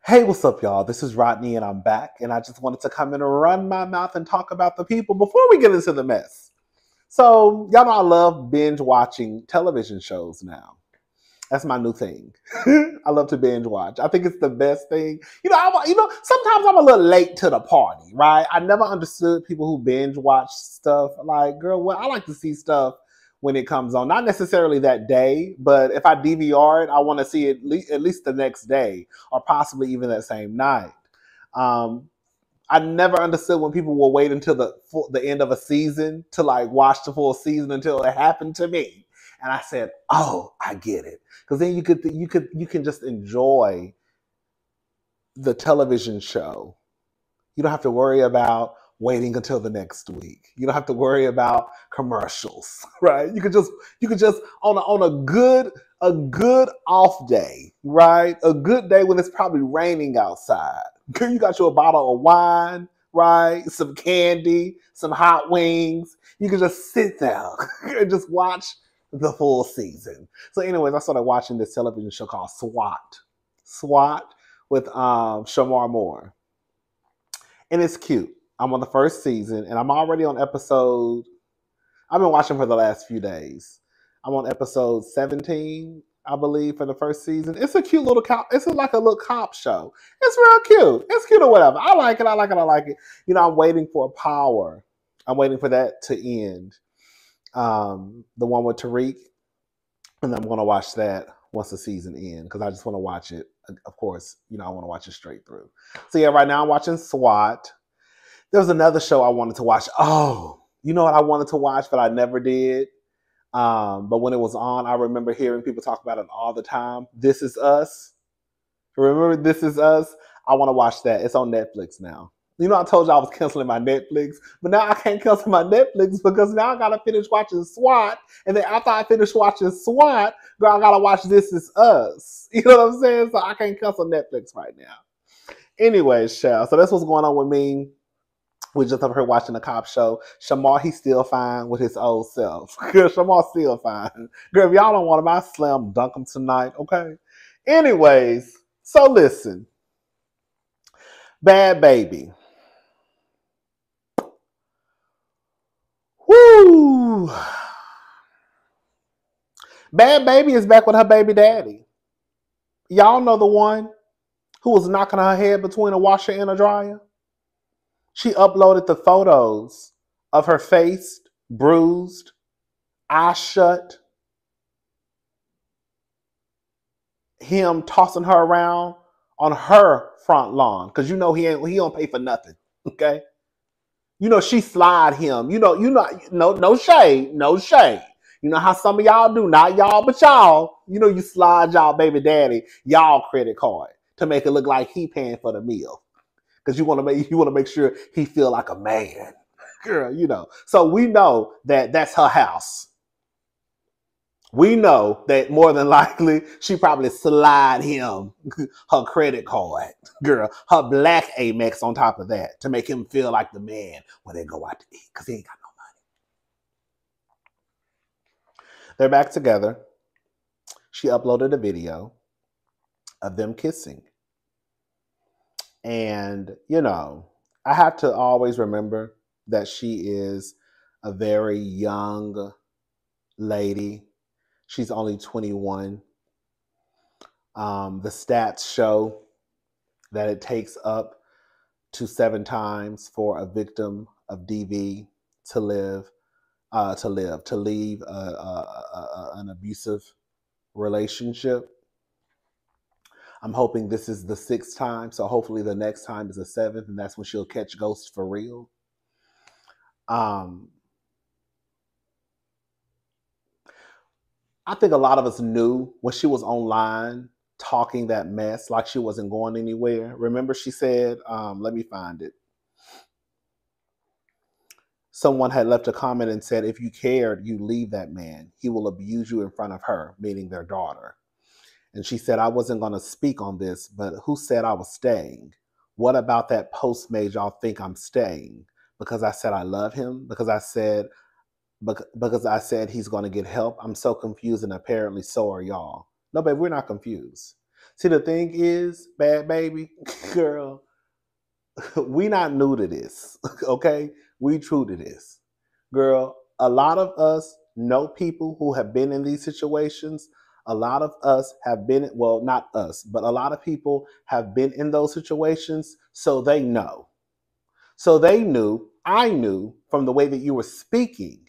Hey, what's up, y'all? This is Rodney, and I'm back. And I just wanted to come in and run my mouth and talk about the people before we get into the mess. So, y'all know I love binge watching television shows now. That's my new thing. I love to binge watch. I think it's the best thing. Sometimes I'm a little late to the party, right? I never understood people who binge watch stuff. Like, girl, well, I like to see stuff when it comes on. Not necessarily that day, but if I DVR it, I want to see it at least the next day or possibly even that same night. Um, I never understood when people will wait until the end of a season to like watch the full season until it happened to me. And I said, "Oh, I get it," because then you can just enjoy the television show. You don't have to worry about waiting until the next week. You don't have to worry about commercials, right? You could just on a good off day, right? A good day when it's probably raining outside. You got you a bottle of wine, right? Some candy, some hot wings. You can just sit there and just watch the full season. So, anyways, I started watching this television show called SWAT. SWAT with Shamar Moore. And it's cute. I'm on the first season, and I'm already on episode. I've been watching for the last few days. I'm on episode 17, I believe, for the first season. It's a cute little cop. It's like a little cop show. It's real cute. It's cute or whatever. I like it. I like it. I like it. I'm waiting for Power. I'm waiting for that to end. The one with Tariq, and I'm going to watch that once the season ends because I just want to watch it. Of course, I want to watch it straight through. So yeah, right now I'm watching SWAT. There was another show I wanted to watch. Oh, you know what I wanted to watch, but I never did. But when it was on, I remember hearing people talk about it all the time. This Is Us. Remember This Is Us? I want to watch that. It's on Netflix now. I told you I was canceling my Netflix, but now I can't cancel my Netflix because now I got to finish watching SWAT. And then after I finish watching SWAT, girl, I got to watch This Is Us. You know what I'm saying? So I can't cancel Netflix right now. Anyways, Shell. So that's what's going on with me. We just up here watching the cop show. Shamar, he's still fine with his old self. Girl, Shamar's still fine. Girl, if y'all don't want him, I slam dunk him tonight, okay? Anyways, so listen. Bhad Bhabie. Woo! Bhad Bhabie is back with her baby daddy. Y'all know the one who was knocking her head between a washer and a dryer? She uploaded the photos of her face bruised, eyes shut, him tossing her around on her front lawn because he don't pay for nothing. Okay, she slide him. No shade, no shade. You know how some of y'all do, not y'all, but y'all. You slide y'all baby daddy y'all credit card to make it look like he paying for the meal because you want to make sure he feel like a man, girl. So we know that that's her house. We know that more than likely she probably slide him her credit card, girl, her black Amex on top of that to make him feel like the man when they go out to eat because he ain't got no money. They're back together. She uploaded a video of them kissing. And, I have to always remember that she is a very young lady. She's only 21. The stats show that it takes up to 7 times for a victim of DV to leave an abusive relationship. I'm hoping this is the 6th time, so hopefully the next time is the 7th, and that's when she'll catch ghosts for real. I think a lot of us knew when she was online talking that mess, like she wasn't going anywhere. Remember she said, let me find it. Someone had left a comment and said, if you cared, you leave that man. He will abuse you in front of her, meaning their daughter. And she said, I wasn't going to speak on this, but who said I was staying? What about that post made y'all think I'm staying? Because I said I love him? Because I said he's going to get help? I'm so confused, and apparently so are y'all. No, babe, we're not confused. See, the thing is, Bad Baby, girl, we not new to this, okay? We true to this. Girl, a lot of us know people who have been in these situations. A lot of us have been, well, not us, but a lot of people have been in those situations, so they know. So they knew, I knew from the way that you were speaking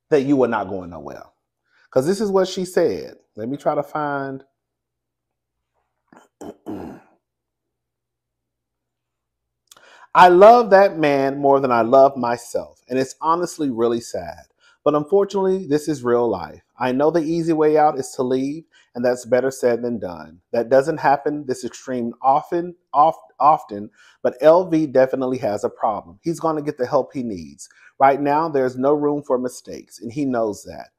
that you were not going nowhere. Because this is what she said. Let me try to find. I love that man more than I love myself, and it's honestly really sad. But unfortunately, this is real life. I know the easy way out is to leave, and that's better said than done. That doesn't happen this extreme often, but LV definitely has a problem. He's going to get the help he needs. Right now, there's no room for mistakes, and he knows that.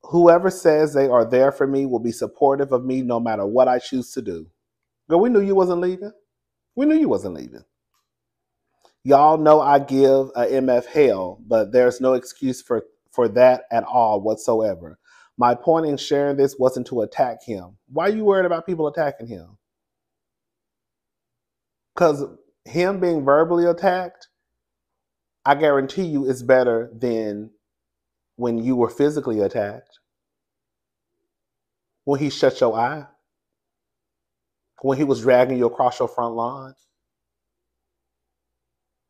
Whoever says they are there for me will be supportive of me no matter what I choose to do. Girl, we knew you wasn't leaving. We knew you wasn't leaving. Y'all know I give a MF hell, but there's no excuse for that at all whatsoever. My point in sharing this wasn't to attack him. Why are you worried about people attacking him? Because him being verbally attacked, I guarantee you is better than when you were physically attacked. When he shut your eye. When he was dragging you across your front lawn.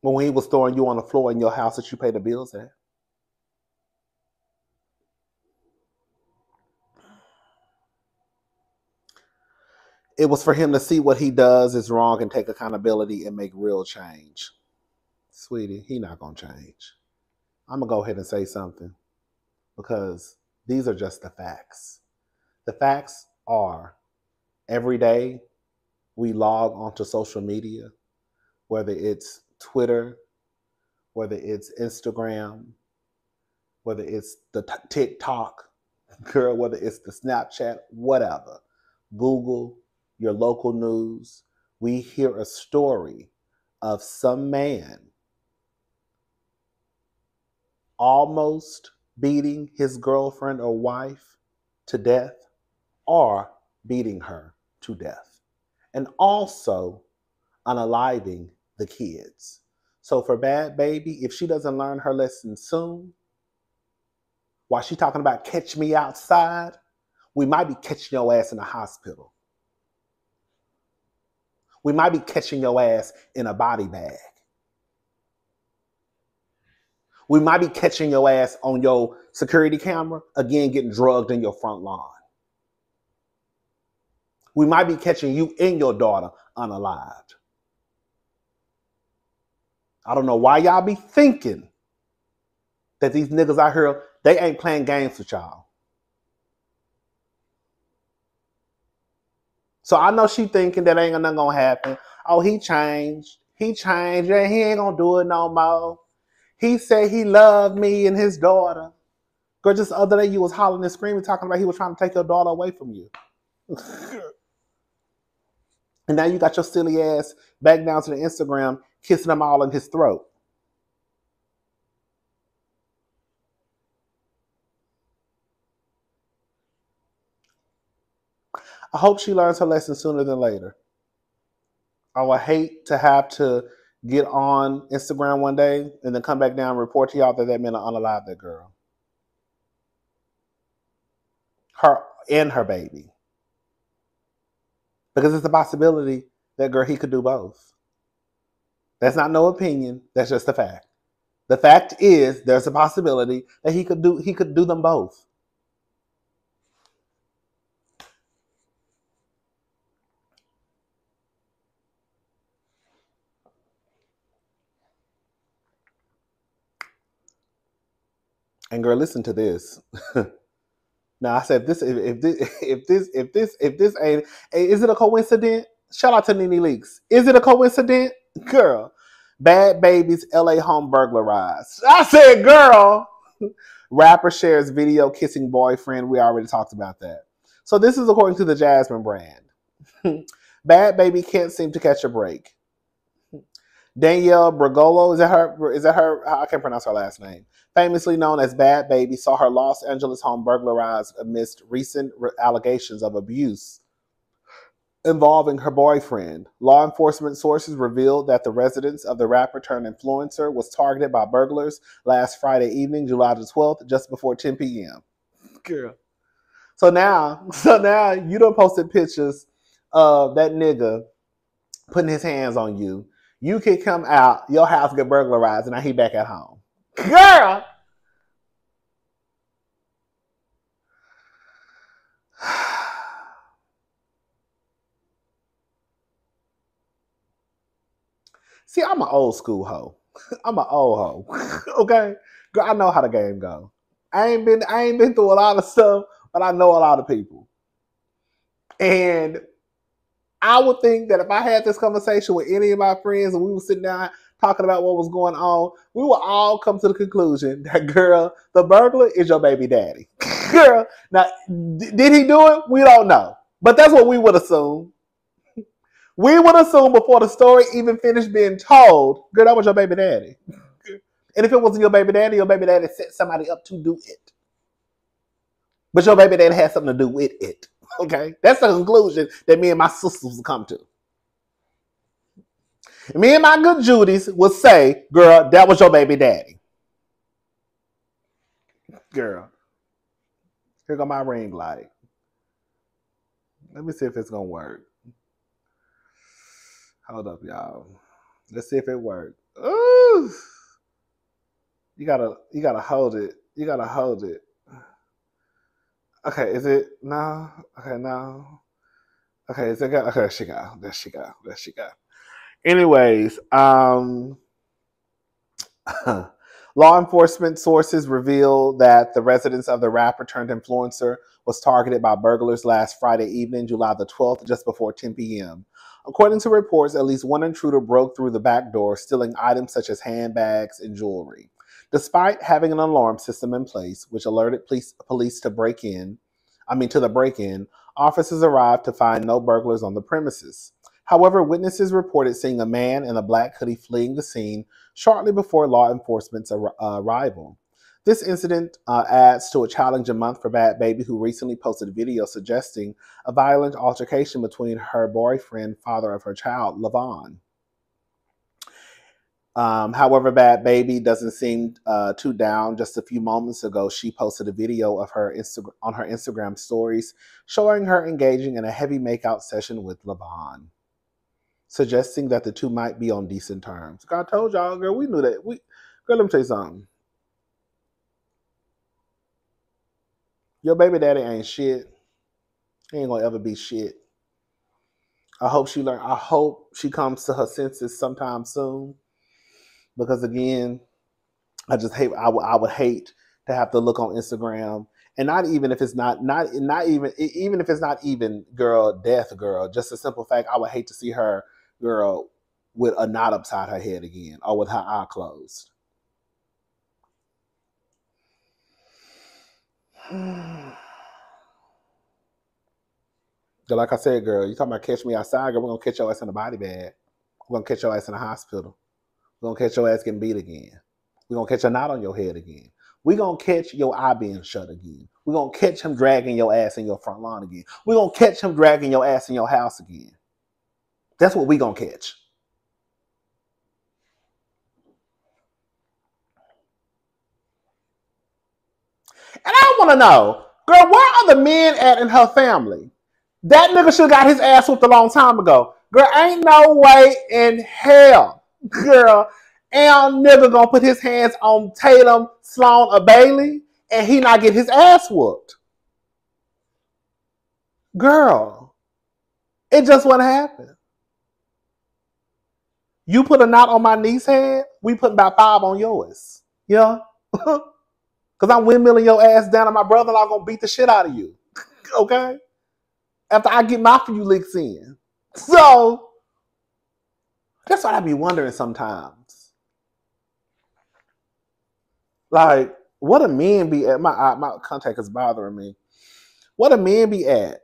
When he was throwing you on the floor in your house that you pay the bills at. It was for him to see what he does is wrong and take accountability and make real change. Sweetie, he not going to change. I'm going to go ahead and say something because these are just the facts. The facts are every day we log onto social media, whether it's Twitter, whether it's Instagram, whether it's the TikTok, girl, whether it's the Snapchat, whatever, Google, your local news, we hear a story of some man almost beating his girlfriend or wife to death or beating her to death, and also unaliving the kids. So for Bhad Bhabie, if she doesn't learn her lesson soon, while she's talking about catch me outside, we might be catching your ass in a hospital. We might be catching your ass in a body bag. We might be catching your ass on your security camera, again, getting drugged in your front lawn. We might be catching you and your daughter unalived. I don't know why y'all be thinking that these niggas out here, they ain't playing games with y'all. So I know she thinking that ain't nothing gonna happen. Oh, he changed. He changed. Yeah, he ain't gonna do it no more. He said he loved me and his daughter. Girl, just the other day you was hollering and screaming, talking about he was trying to take your daughter away from you. And now you got your silly ass back down to the Instagram, kissing them all in his throat. I hope she learns her lesson sooner than later. I would hate to have to get on Instagram one day and then come back down and report to y'all that man unalived that girl. Her and her baby. Because it's a possibility that, girl, he could do both. That's not no opinion. That's just a fact. The fact is there's a possibility that he could do them both. And girl, listen to this. Now I said this. If this ain't, is it a coincidence? Shout out to Nene Leakes. Is it a coincidence, girl? Bhad Bhabie's LA home burglarized. I said, girl. Rapper shares video kissing boyfriend. We already talked about that. So this is according to the Jasmine brand. Bhad Bhabie can't seem to catch a break. Danielle Brigolo, is that her? I can't pronounce her last name. Famously known as Bhad Bhabie, saw her Los Angeles home burglarized amidst recent allegations of abuse involving her boyfriend. Law enforcement sources revealed that the residence of the rapper turned influencer was targeted by burglars last Friday evening, July the 12th, just before 10 p.m. Girl. So now you done posted pictures of that nigga putting his hands on you. You can come out, your house get burglarized, and now he back at home. Girl! See, I'm an old school hoe. I'm an old hoe. Okay? Girl, I know how the game go. I ain't been through a lot of stuff, but I know a lot of people. And I would think that if I had this conversation with any of my friends and we were sitting down talking about what was going on, we would all come to the conclusion that, girl, the burglar is your baby daddy. Girl, now, did he do it? We don't know. But that's what we would assume. We would assume before the story even finished being told, girl, that was your baby daddy. And if it wasn't your baby daddy set somebody up to do it. But your baby daddy had something to do with it. Okay? That's the conclusion that me and my sisters would come to. Me and my good Judies would say, girl, that was your baby daddy. Girl. Here go my ring light. Let me see if it's going to work. Hold up, y'all. Let's see if it works. Ooh. You gotta hold it. You gotta hold it. Okay, is it no? Okay, no. Okay, is it go? Okay, there she go. There she go. There she go. Anyways, law enforcement sources reveal that the residence of the rapper turned influencer was targeted by burglars last Friday evening, July the 12th, just before 10 p.m. According to reports, at least one intruder broke through the back door, stealing items such as handbags and jewelry. Despite having an alarm system in place, which alerted police to the break-in, officers arrived to find no burglars on the premises. However, witnesses reported seeing a man in a black hoodie fleeing the scene shortly before law enforcement's arrival. This incident adds to a challenging month for Bhad Bhabie, who recently posted a video suggesting a violent altercation between her boyfriend, father of her child, Levon. However, Bhad Bhabie doesn't seem too down. Just a few moments ago, she posted a video of her on her Instagram stories showing her engaging in a heavy makeout session with Levon, suggesting that the two might be on decent terms. God told y'all, girl, we knew that. Girl, let me tell you something. Your baby daddy ain't shit. He ain't gonna ever be shit. I hope she comes to her senses sometime soon. Because again, I would hate to have to look on Instagram and not even if it's not even if it's not even death girl, just a simple fact, I would hate to see her girl with a knot upside her head again or with her eye closed. Like I said, girl, you talking about catch me outside, girl, we're gonna catch your ass in a body bag. We're gonna catch your ass in a hospital. We're gonna catch your ass getting beat again. We're gonna catch a knot on your head again. We're gonna catch your eye being shut again. We're gonna catch him dragging your ass in your front lawn again. We're gonna catch him dragging your ass in your house again. That's what we're gonna catch. And I wanna know, girl, where are the men at in her family? That nigga should have got his ass whooped a long time ago. Girl, ain't no way in hell, girl, ain't nigga gonna put his hands on Tatum, Sloan, or Bailey and he not get his ass whooped. Girl, it just wouldn't happen. You put a knot on my niece's head, we put about 5 on yours. Yeah? Because I'm windmilling your ass down and my brother-in-law gonna beat the shit out of you. Okay? After I get my few licks in. So, that's what I be wondering sometimes. Like, what do men be at? My contact is bothering me. What do men be at?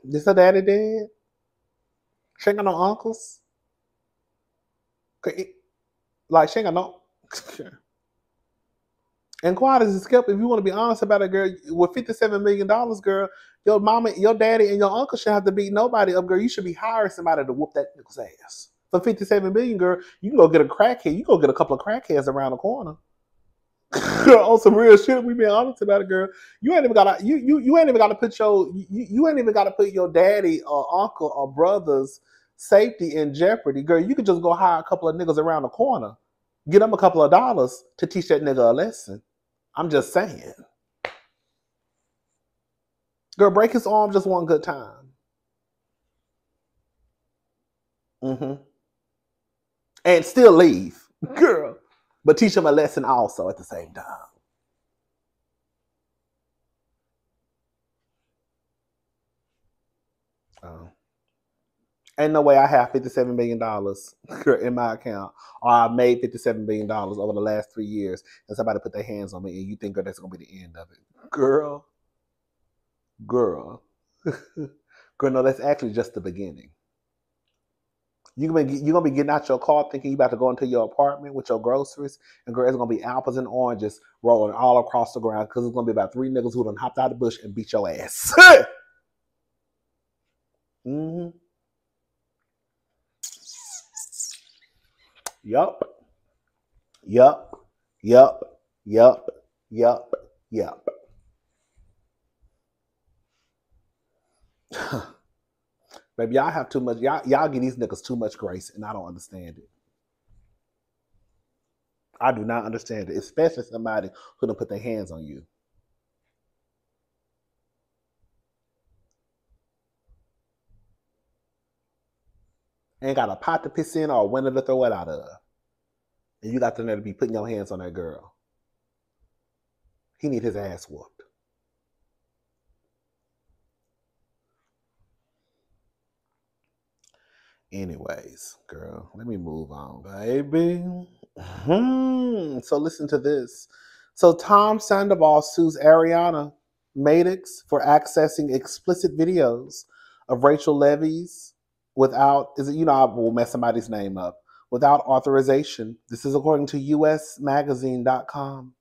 This her daddy dead? She ain't got no uncles? Like, she ain't got no. And quiet as it's kept, if you want to be honest about it, girl, with $57 million, girl, your mama, your daddy, and your uncle should have to beat nobody up, girl. You should be hiring somebody to whoop that nigga's ass. For $57 million, girl, you can go get a crackhead. You go get a couple of crackheads around the corner. Girl, on some real shit, we being honest about it, girl. You ain't even gotta you ain't even gotta put you ain't even gotta put your daddy or uncle or brother's safety in jeopardy, girl. You could just go hire a couple of niggas around the corner, get them a couple of dollars to teach that nigga a lesson. I'm just saying. Girl, break his arm just one good time. And still leave. Girl. But teach him a lesson also at the same time. Ain't no way I have $57 million in my account, or I made $57 million over the last 3 years, and somebody put their hands on me, and you think that's going to be the end of it. Girl. Girl, no, that's actually just the beginning. You're gonna be getting out your car thinking you about to go into your apartment with your groceries, and girl, it's gonna be apples and oranges rolling all across the ground because it's gonna be about 3 niggas who done hopped out of the bush and beat your ass. Yup. Baby, y'all have too much. Y'all give these niggas too much grace, and I don't understand it. I do not understand it, especially somebody who done put their hands on you. Ain't got a pot to piss in or a window to throw it out of. And you got the nerve to be putting your hands on that girl. He need his ass whooped. Anyways, girl, let me move on, baby. So listen to this. So Tom Sandoval sues Ariana Madix for accessing explicit videos of Rachel Levy's without, I will mess somebody's name up, without authorization. This is according to usmagazine.com.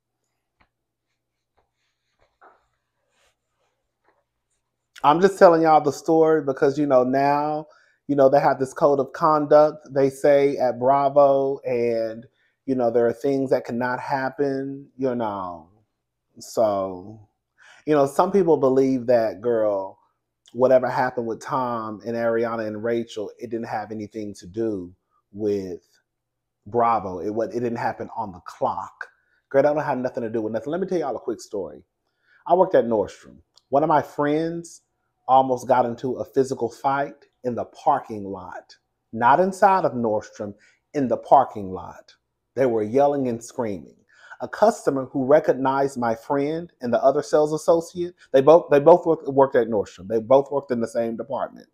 I'm just telling y'all the story because, now, they have this code of conduct, they say, at Bravo, and, there are things that cannot happen, So, some people believe that, girl, whatever happened with Tom and Ariana and Rachel, it didn't have anything to do with Bravo. It didn't happen on the clock. Girl, that don't have nothing to do with nothing. Let me tell y'all a quick story. I worked at Nordstrom. One of my friends almost got into a physical fight in the parking lot. Not inside of Nordstrom, in the parking lot. They were yelling and screaming. A customer who recognized my friend and the other sales associate, they both worked at Nordstrom. They both worked in the same department.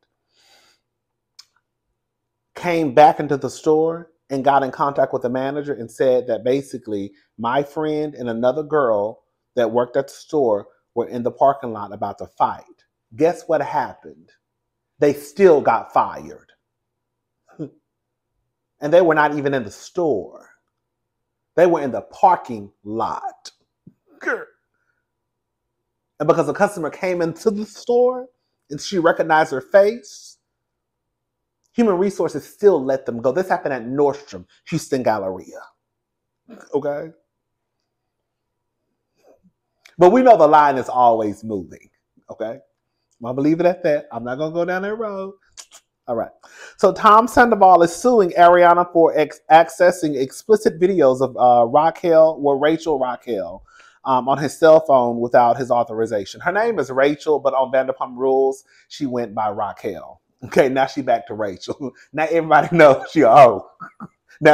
Came back into the store and got in contact with the manager and said that basically my friend and another girl that worked at the store were in the parking lot about to fight. Guess what happened? They still got fired. And they were not even in the store. They were in the parking lot. And because the customer came into the store and she recognized her face, Human Resources still let them go. This happened at Nordstrom, Houston Galleria. Okay? But we know the line is always moving. Okay? I'm going to leave it at that. I'm not going to go down that road. All right. So Tom Sandoval is suing Ariana for accessing explicit videos of Rachel Raquel on his cell phone without his authorization. Her name is Rachel, but on Vanderpump Rules, she went by Raquel. Okay, now she back to Rachel. Now everybody knows she now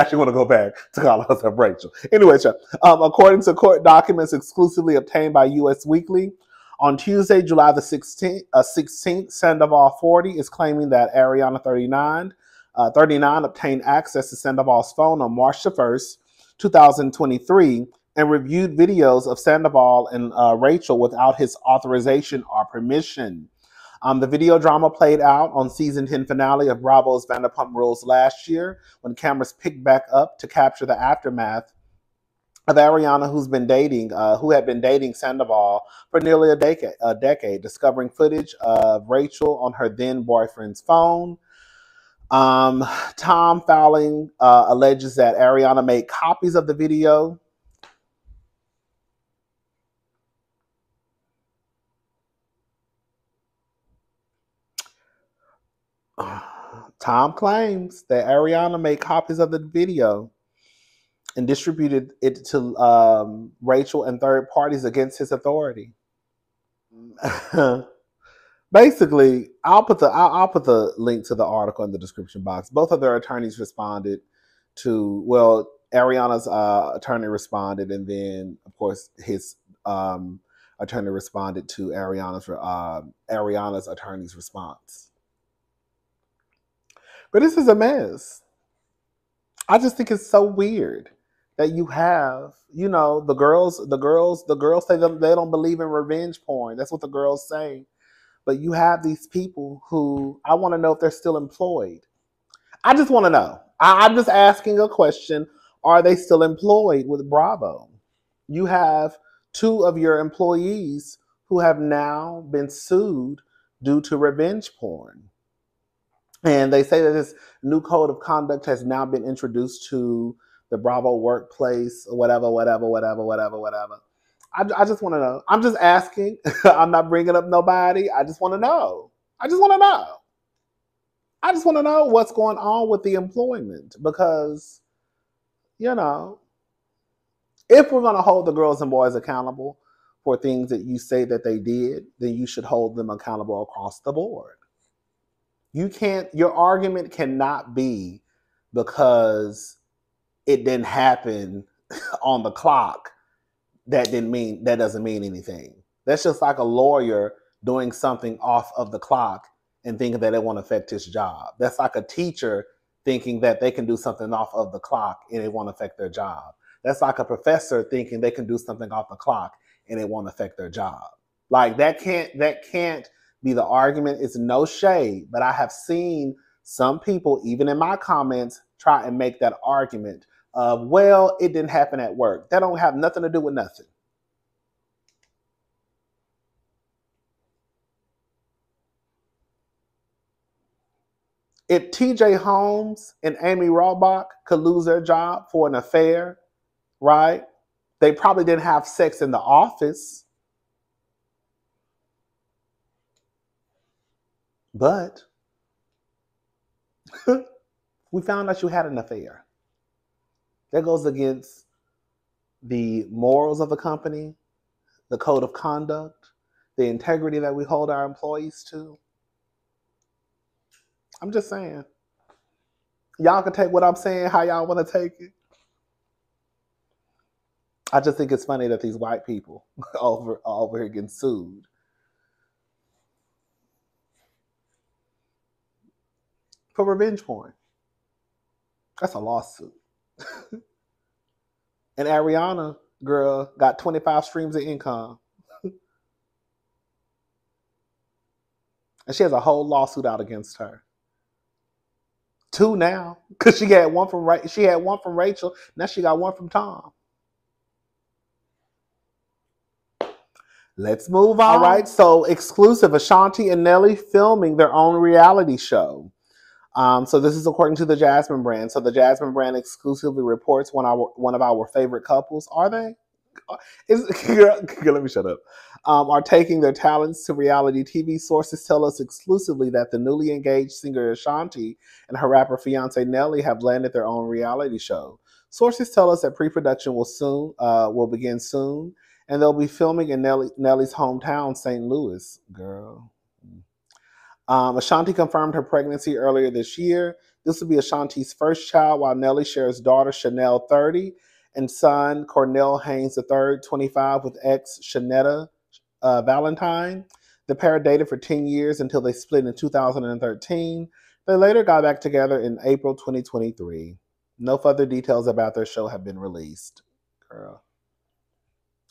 she want to go back to call herself Rachel. Anyway, according to court documents exclusively obtained by U.S. Weekly, on Tuesday, July the 16th, Sandoval 40 is claiming that Ariana 39 obtained access to Sandoval's phone on March the 1st, 2023, and reviewed videos of Sandoval and Rachel without his authorization or permission. The video drama played out on season 10 finale of Bravo's Vanderpump Rules last year when cameras picked back up to capture the aftermath of Ariana, who had been dating Sandoval for nearly a decade, discovering footage of Rachel on her then boyfriend's phone. Tom Fowling alleges that Ariana made copies of the video. Tom claims that Ariana made copies of the video and distributed it to Rachel and third parties against his authority. Basically, I'll put the link to the article in the description box. Both of their attorneys responded to, well, Ariana's attorney responded, and then of course his attorney responded to Ariana's attorney's response. But this is a mess. I just think it's so weird that you have, the girls say that they don't believe in revenge porn. That's what the girls say. But you have these people who, I want to know if they're still employed. I just want to know. I'm just asking a question. Are they still employed with Bravo? You have two of your employees who have now been sued due to revenge porn. And they say that this new code of conduct has now been introduced to the Bravo workplace, whatever. I just want to know. I'm just asking. I'm not bringing up nobody. I just want to know. I just want to know what's going on with the employment. Because, if we're going to hold the girls and boys accountable for things that you say that they did, then you should hold them accountable across the board. Your argument cannot be because it didn't happen on the clock. That doesn't mean anything. That's just like a lawyer doing something off of the clock and thinking that it won't affect his job. That's like a teacher thinking that they can do something off of the clock and it won't affect their job. That's like a professor thinking they can do something off the clock and it won't affect their job. Like that can't be the argument. It's no shade, but I have seen some people, even in my comments, try and make that argument of, well, it didn't happen at work. That don't have nothing to do with nothing. If TJ Holmes and Amy Robach could lose their job for an affair, right? They probably didn't have sex in the office. But we found out you had an affair. That goes against the morals of the company, the code of conduct, the integrity that we hold our employees to. I'm just saying. Y'all can take what I'm saying how y'all want to take it. I just think it's funny that these white people over here getting sued. For revenge porn. That's a lawsuit. And Ariana, girl, got 25 streams of income. And she has a whole lawsuit out against her. 2 now, because she had one from Rachel. Now she got one from Tom. Let's move on. All right, so exclusive, Ashanti and Nelly filming their own reality show. So this is according to the Jasmine brand. So the Jasmine brand exclusively reports one of our favorite couples. Are they? Let me shut up. Are taking their talents to reality TV. Sources tell us exclusively that the newly engaged singer Ashanti and her rapper fiance Nelly have landed their own reality show. Sources tell us that pre-production will begin soon, and they'll be filming in Nelly's hometown, St. Louis. Girl. Ashanti confirmed her pregnancy earlier this year. This will be Ashanti's first child, while Nelly shares daughter Chanel, 30, and son Cornell Haynes III, 25, with ex Shanetta Valentine. The pair dated for 10 years until they split in 2013. They later got back together in April 2023. No further details about their show have been released. Girl.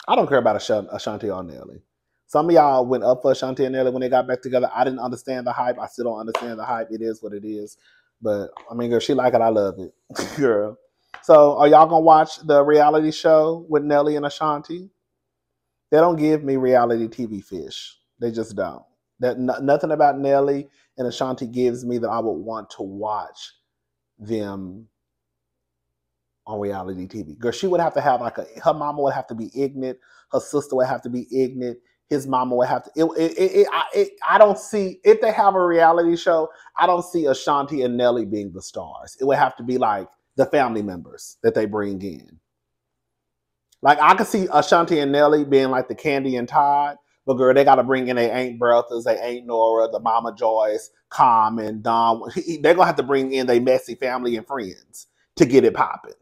I don't care about Ashanti or Nelly. Some of y'all went up for Ashanti and Nelly when they got back together. I didn't understand the hype. I still don't understand the hype. It is what it is. But I mean, girl, she like it. I love it, girl. So, are y'all gonna watch the reality show with Nelly and Ashanti? They don't give me reality TV fish. They just don't. Nothing about Nelly and Ashanti gives me that I would want to watch them on reality TV. Girl, she would have to have her mama would have to be ignorant. Her sister would have to be ignorant. His mama would have to. I don't see, if they have a reality show, I don't see Ashanti and Nelly being the stars. It would have to be like the family members that they bring in. Like, I could see Ashanti and Nelly being like the Candy and Todd, but girl, they got to bring in their Aunt Brothers, their Aunt Nora, the Mama Joyce, Carmen, Dom. They're going to have to bring in their messy family and friends to get it popping.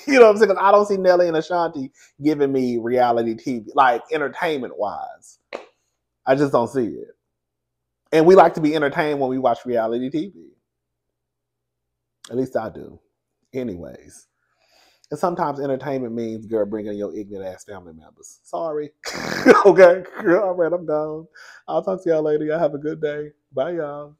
You know what I'm saying? Because I don't see Nelly and Ashanti giving me reality TV, like entertainment-wise. I just don't see it. And we like to be entertained when we watch reality TV. At least I do. Anyways. And sometimes entertainment means, girl, bringing your ignorant ass family members. Sorry. Okay. All right, I'm gone. I'll talk to y'all later. Y'all have a good day. Bye, y'all.